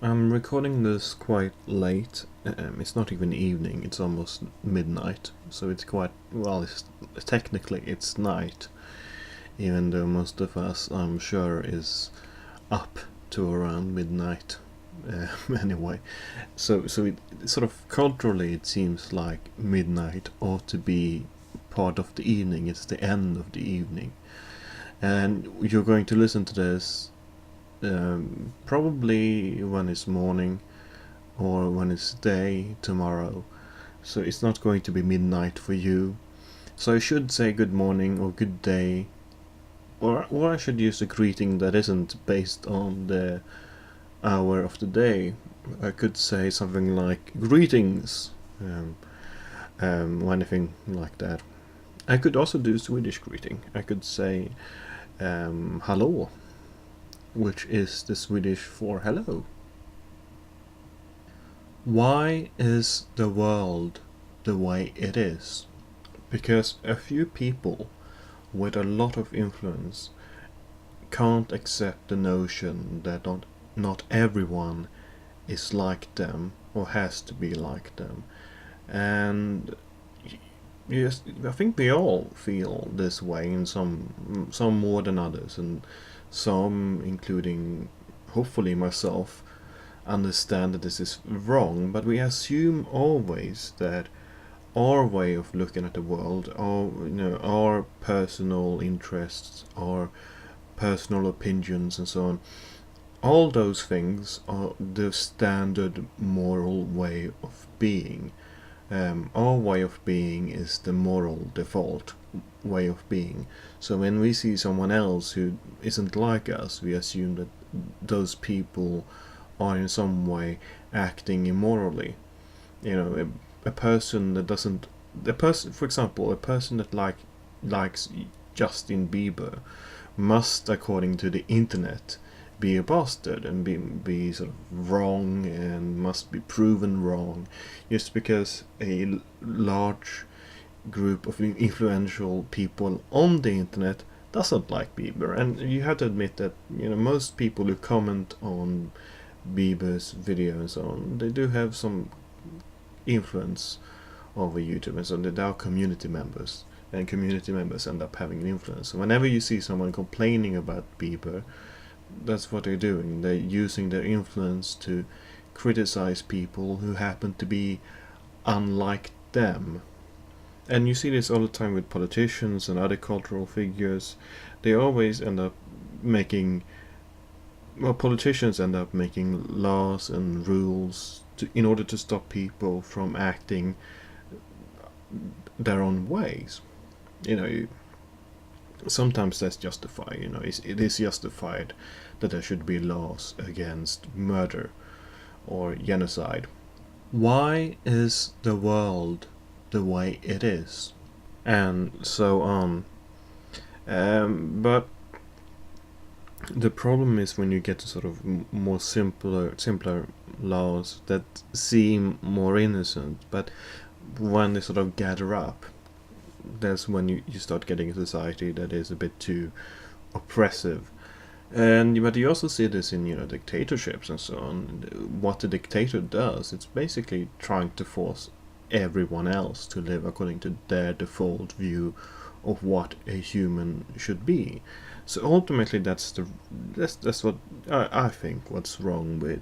I'm recording this quite late. It's not even evening, it's almost midnight. So it's quite, well, technically it's night, even though most of us, I'm sure, is up to around midnight. Anyway, so it sort of culturally it seems like midnight ought to be part of the evening. It's the end of the evening, and you're going to listen to this probably when it's morning or when it's day tomorrow. So it's not going to be midnight for you. So I should say good morning or good day, or I should use a greeting that isn't based on the hour of the day. I could say something like greetings, or anything like that. I could also do Swedish greeting. I could say hallå, which is the Swedish for hello. Why is the world the way it is? Because a few people with a lot of influence can't accept the notion that not everyone is like them or has to be like them. And yes, I think we all feel this way in some more than others, and some, including hopefully myself, understand that this is wrong, but we assume always that our way of looking at the world, our personal interests, our personal opinions, and so on, all those things are the standard moral way of being. Our way of being is the moral default way of being. So when we see someone else who isn't like us, we assume that those people are in some way acting immorally. A person that doesn't, for example, a person that likes Justin Bieber must, according to the internet, be a bastard and be sort of wrong and must be proven wrong, just because a large group of influential people on the internet doesn't like Bieber. And you have to admit that most people who comment on Bieber's video and so on, they do have some influence over YouTube, and so they are community members, and community members end up having an influence. So whenever you see someone complaining about Bieber, that's what they're doing. They're using their influence to criticize people who happen to be unlike them. And you see this all the time with politicians and other cultural figures. They always end up making, well, politicians end up making laws and rules in order to stop people from acting their own ways. Sometimes that's justified. It is justified that there should be laws against murder or genocide. Why is the world the way it is? And so on. But the problem is when you get to sort of more simpler laws that seem more innocent, but when they sort of gather up, that's when you start getting a society that is a bit too oppressive. But you also see this in dictatorships and so on. What the dictator does, it's basically trying to force everyone else to live according to their default view of what a human should be. So ultimately, that's what I think. What's wrong with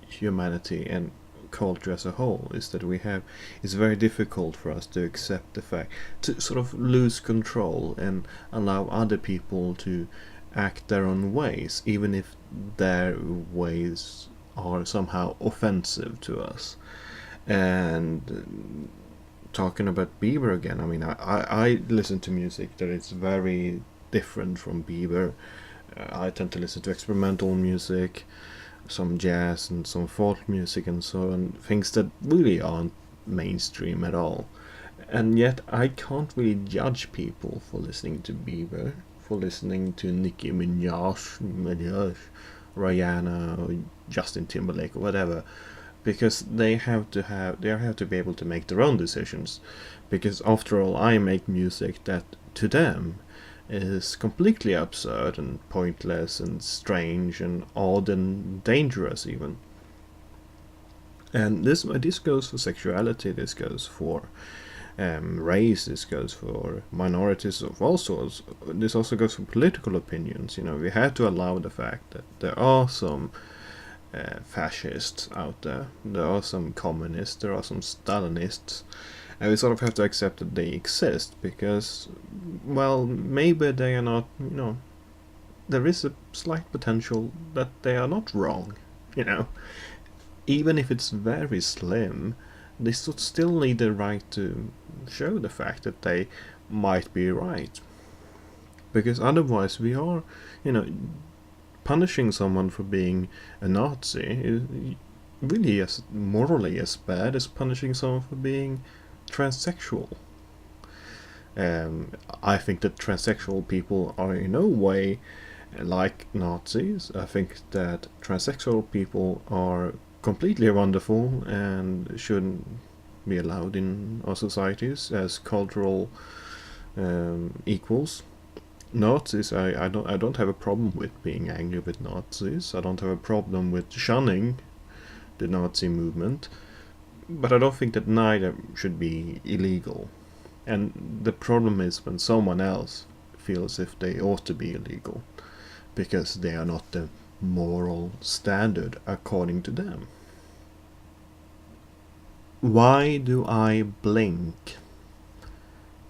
humanity and culture as a whole is that it's very difficult for us to accept the fact, to sort of lose control and allow other people to act their own ways, even if their ways are somehow offensive to us. And talking about Bieber again, I mean, I listen to music that is very different from Bieber. I tend to listen to experimental music, some jazz and some folk music and so on, things that really aren't mainstream at all. And yet I can't really judge people for listening to Bieber, for listening to Nicki Minaj, Rihanna, or Justin Timberlake, or whatever, because they have to be able to make their own decisions. Because after all, I make music that to them is completely absurd and pointless and strange and odd and dangerous even. And this goes for sexuality, this goes for race, this goes for minorities of all sorts. This also goes for political opinions. You know, we have to allow the fact that there are some fascists out there, there are some communists, there are some Stalinists, and we sort of have to accept that they exist because, well, maybe they are not, you know, there is a slight potential that they are not wrong, you know. Even if it's very slim, they still need the right to show the fact that they might be right. Because otherwise, we are, you know, punishing someone for being a Nazi is really as morally as bad as punishing someone for being transsexual. I think that transsexual people are in no way like Nazis. I think that transsexual people are completely wonderful and shouldn't be allowed in our societies as cultural equals. Nazis, I don't have a problem with being angry with Nazis. I don't have a problem with shunning the Nazi movement, but I don't think that neither should be illegal. And the problem is when someone else feels if they ought to be illegal because they are not the moral standard according to them. Why do I blink?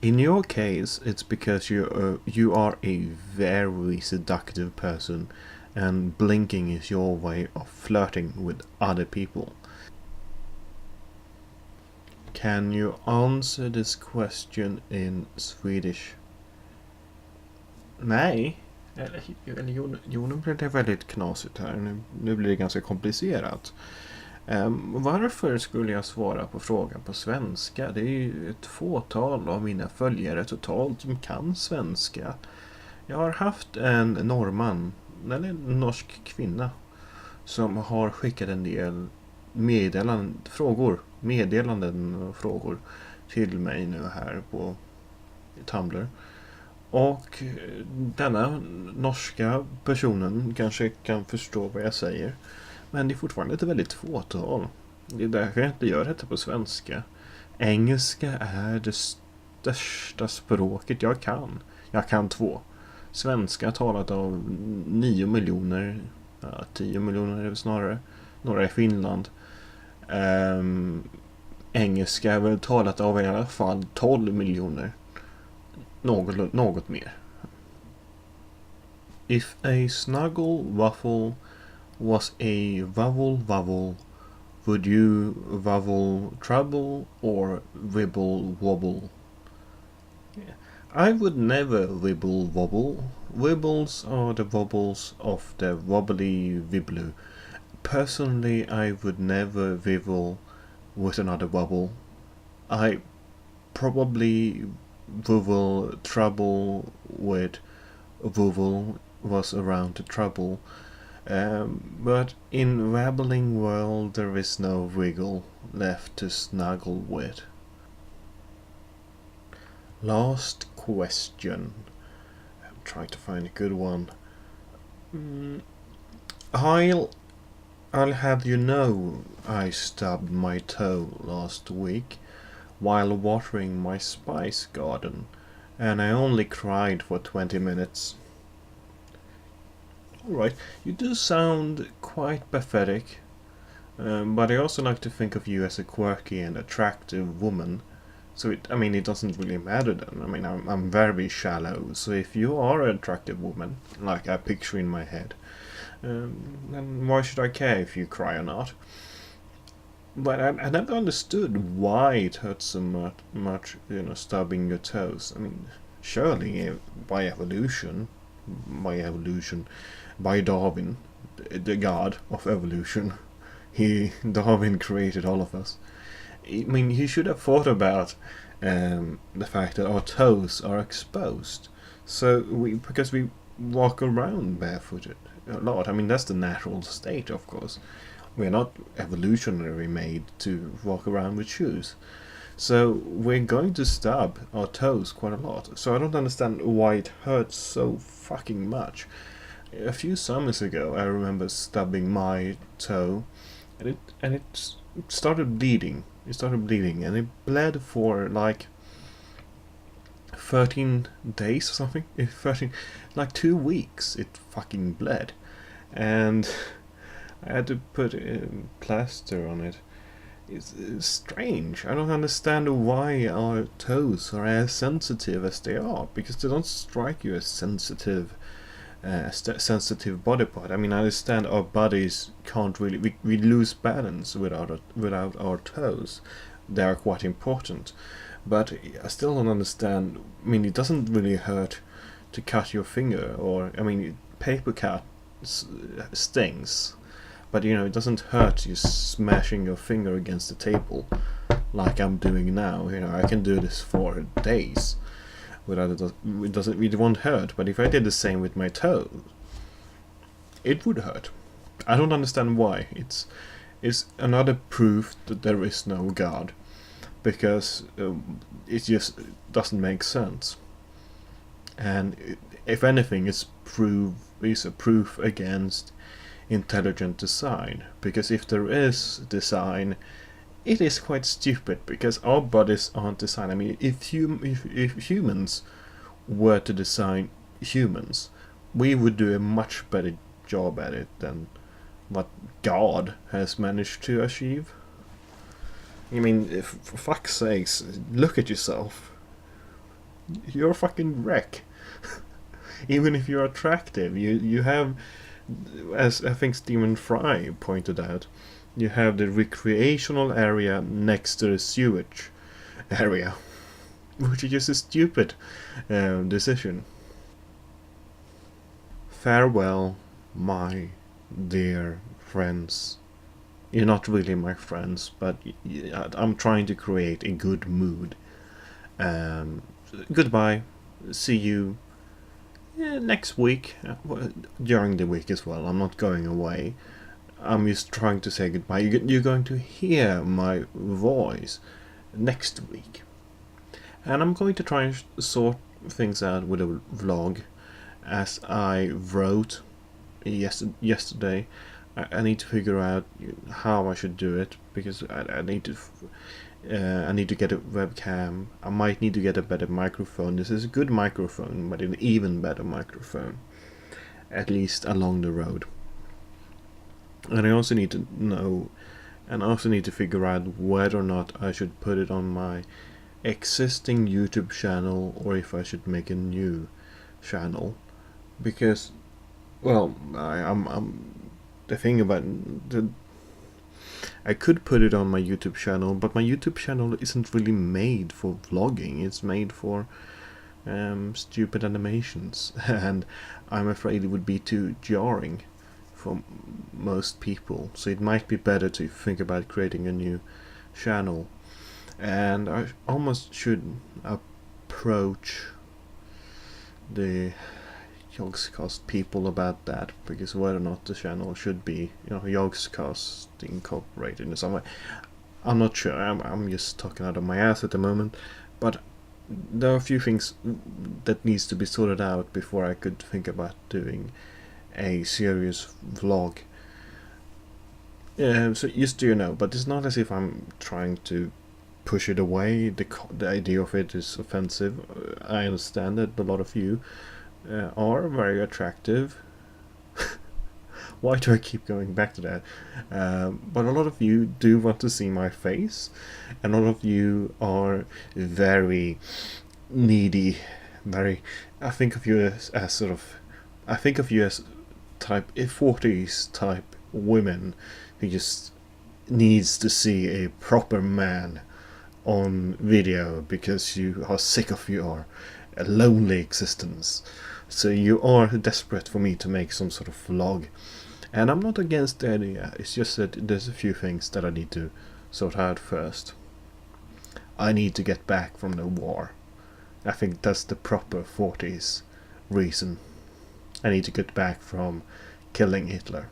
In your case, it's because you are a very seductive person, and blinking is your way of flirting with other people. Can you answer this question in Swedish? Nej. Eller jo, nu blir det väldigt knasigt här. Nu blir det ganska komplicerat. Varför skulle jag svara på frågan på svenska? Det är ju ett fåtal av mina följare totalt som kan svenska. Jag har haft en norrman, eller en norsk kvinna, som har skickat en del meddelanden och frågor till mig nu här på Tumblr. Och denna norska personen kanske kan förstå vad jag säger. Men det är fortfarande ett väldigt fåtal. Det är därför jag inte gör detta på svenska. Engelska är det största språket jag kan. Jag kan 2. Svenska talat av 9 miljoner. 10 miljoner är det snarare. Några i Finland. Engelska är väl talat av i alla fall 12 miljoner. Något mer. If a snuggle waffle was a vowel, would you vowel trouble or wibble wobble? I would never wibble wobble. Wibbles are the wobbles of the wobbly wibblu. Personally, I would never wibble with another wobble. I probably wobble trouble with wobble was around the trouble. But in wabbling world there is no wiggle left to snuggle with. Last question. I'm trying to find a good one. I'll have you know I stubbed my toe last week while watering my spice garden, and I only cried for 20 minutes. Alright, you do sound quite pathetic, but I also like to think of you as a quirky and attractive woman. So it doesn't really matter then. I mean, I'm very shallow, so if you are an attractive woman, like I picture in my head, then why should I care if you cry or not? But I never understood why it hurts so much, stubbing your toes. I mean, surely by evolution, by Darwin, the god of evolution, Darwin created all of us. I mean, he should have thought about the fact that our toes are exposed. So because we walk around barefooted a lot. I mean, that's the natural state, of course. We're not evolutionary made to walk around with shoes. So we're going to stub our toes quite a lot. So I don't understand why it hurts so fucking much. A few summers ago, I remember stubbing my toe, and started bleeding. It started bleeding, and it bled for like 13 days or something. 13, like 2 weeks. It fucking bled, and I had to put plaster on it. It's strange. I don't understand why our toes are as sensitive as they are, because they don't strike you as sensitive body part. I mean, I understand our bodies can't really, we lose balance without our toes. They are quite important, but I still don't understand. I mean, it doesn't really hurt to cut your finger, or I mean, paper cut stings, but you know, it doesn't hurt you smashing your finger against the table like I'm doing now. You know, I can do this for days without it won't hurt. But if I did the same with my toe, it would hurt. I don't understand why. It's another proof that there is no God, because it just doesn't make sense. And if anything, is a proof against intelligent design, because if there is design, it is quite stupid, because our bodies aren't designed. I mean, if humans were to design humans, we would do a much better job at it than what God has managed to achieve. I mean, if, for fuck's sakes, look at yourself. You're a fucking wreck. Even if you're attractive, you have, as I think Stephen Fry pointed out, you have the recreational area next to the sewage area, which is just a stupid decision. Farewell, my dear friends. You're not really my friends, but I'm trying to create a good mood. Goodbye. See you next week, during the week as well. I'm not going away. I'm just trying to say goodbye. You're going to hear my voice next week. And I'm going to try and sort things out with a vlog, as I wrote yesterday. I need to figure out how I should do it, because I need to get a webcam. I might need to get a better microphone. This is a good microphone, but an even better microphone, at least along the road. And I also need to know, and I also need to figure out whether or not I should put it on my existing YouTube channel, or if I should make a new channel. Because, well, I'm the thing about I could put it on my YouTube channel, but my YouTube channel isn't really made for vlogging. It's made for stupid animations, and I'm afraid it would be too jarring for most people. So it might be better to think about creating a new channel, and I almost should approach the Yogscast people about that, because whether or not the channel should be, Yogscast incorporated in some way, I'm not sure. I'm just talking out of my ass at the moment, but there are a few things that needs to be sorted out before I could think about doing a serious vlog. So just so you know, but it's not as if I'm trying to push it away. The idea of it is offensive. I understand that a lot of you are very attractive. Why do I keep going back to that? But a lot of you do want to see my face, and a lot of you are very needy. I think of you as sort of, I think of you as type 40s type women who just needs to see a proper man on video, because you are sick of your lonely existence. So you are desperate for me to make some sort of vlog, and I'm not against the idea. It's just that there's a few things that I need to sort out first. I need to get back from the war. I think that's the proper 40s reason. I need to get back from killing Hitler.